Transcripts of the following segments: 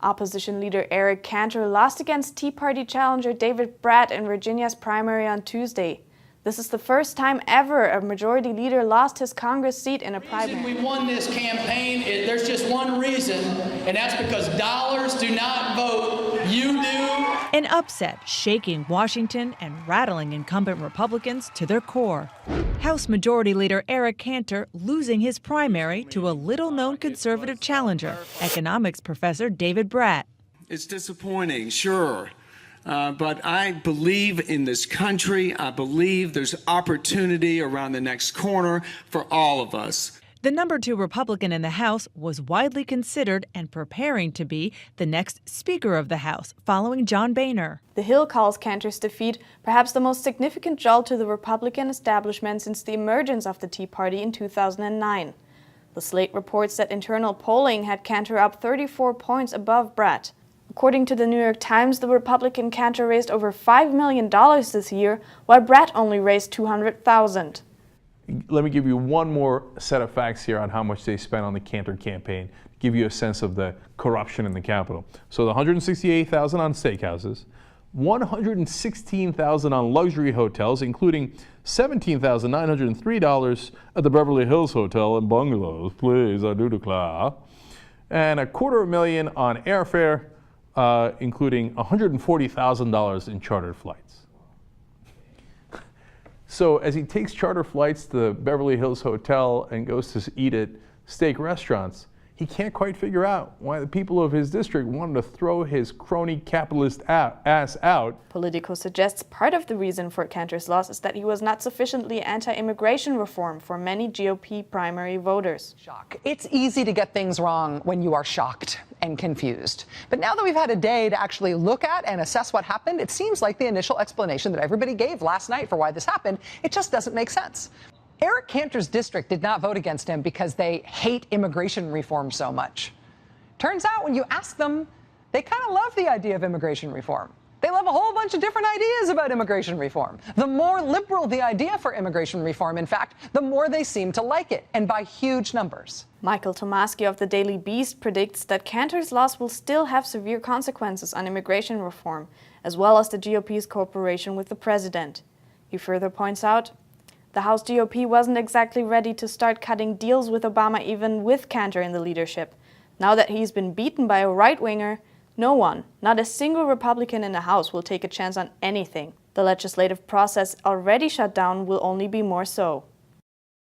Opposition leader Eric Cantor lost against Tea Party challenger David Brat in Virginia's primary on Tuesday. This is the first time ever a majority leader lost his Congress seat in a primary. The reason we won this campaign, there's just one reason, and that's because dollars do not vote, you do. An upset shaking Washington and rattling incumbent Republicans to their core. House Majority Leader Eric Cantor losing his primary to a little-known conservative challenger, economics professor David Brat. It's disappointing, sure. But I believe in this country. I believe there's opportunity around the next corner for all of us. The number 2 Republican in the House was widely considered and preparing to be the next Speaker of the House, following John Boehner. The Hill calls Cantor's defeat perhaps the most significant jolt to the Republican establishment since the emergence of the Tea Party in 2009. The Slate reports that internal polling had Cantor up 34 points above Brat. According to the New York Times, the Republican Cantor raised over $5 million this year, while Brat only raised $200,000. Let me give you one more set of facts here on how much they spent on the Cantor campaign to give you a sense of the corruption in the Capitol. So the $168,000 on steakhouses, $116,000 on luxury hotels, including $17,903 at the Beverly Hills Hotel and Bungalows. Please, I do declare. And $250,000 on airfare, including $140,000 in chartered flights. So as he takes charter flights to the Beverly Hills Hotel and goes to eat at steak restaurants, he can't quite figure out why the people of his district wanted to throw his crony capitalist ass out. Politico suggests part of the reason for Cantor's loss is that he was not sufficiently anti-immigration reform for many GOP primary voters. Shock. It's easy to get things wrong when you are shocked and confused. But now that we've had a day to actually look at and assess what happened, it seems like the initial explanation that everybody gave last night for why this happened, it just doesn't make sense. Eric Cantor's district did not vote against him because they hate immigration reform so much. Turns out when you ask them, they kind of love the idea of immigration reform. They love a whole bunch of different ideas about immigration reform. The more liberal the idea for immigration reform, in fact, the more they seem to like it, and by huge numbers. Michael Tomasky of the Daily Beast predicts that Cantor's loss will still have severe consequences on immigration reform, as well as the GOP's cooperation with the president. He further points out, the House GOP wasn't exactly ready to start cutting deals with Obama even with Cantor in the leadership. Now that he's been beaten by a right-winger, no one, not a single Republican in the House, will take a chance on anything. The legislative process already shut down will only be more so.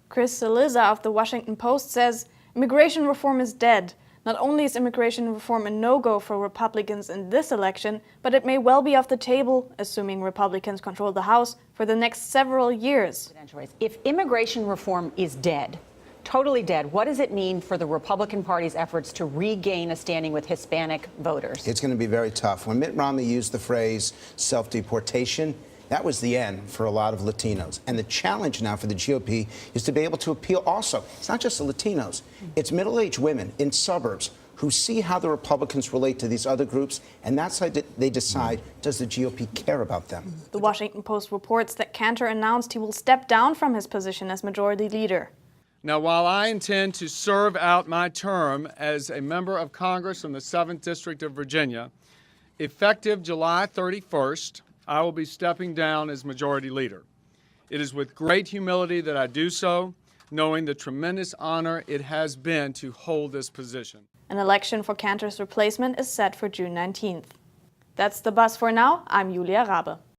Chris Cillizza of the Washington Post says, immigration reform is dead. Not only is immigration reform a no-go for Republicans in this election, but it may well be off the table, assuming Republicans control the House, for the next several years. If immigration reform is dead, totally dead, what does it mean for the Republican Party's efforts to regain a standing with Hispanic voters? It's going to be very tough. When Mitt Romney used the phrase self-deportation, that was the end for a lot of Latinos. And the challenge now for the GOP is to be able to appeal also. It's not just the Latinos. It's middle-aged women in suburbs who see how the Republicans relate to these other groups, and that's how they decide, does the GOP care about them? The Washington Post reports that Cantor announced he will step down from his position as majority leader. Now, while I intend to serve out my term as a member of Congress from the 7th District of Virginia, effective July 31st, I will be stepping down as majority leader. It is with great humility that I do so, knowing the tremendous honor it has been to hold this position. An election for Cantor's replacement is set for June 19th. That's The Buzz for now. I'm Julia Rabe.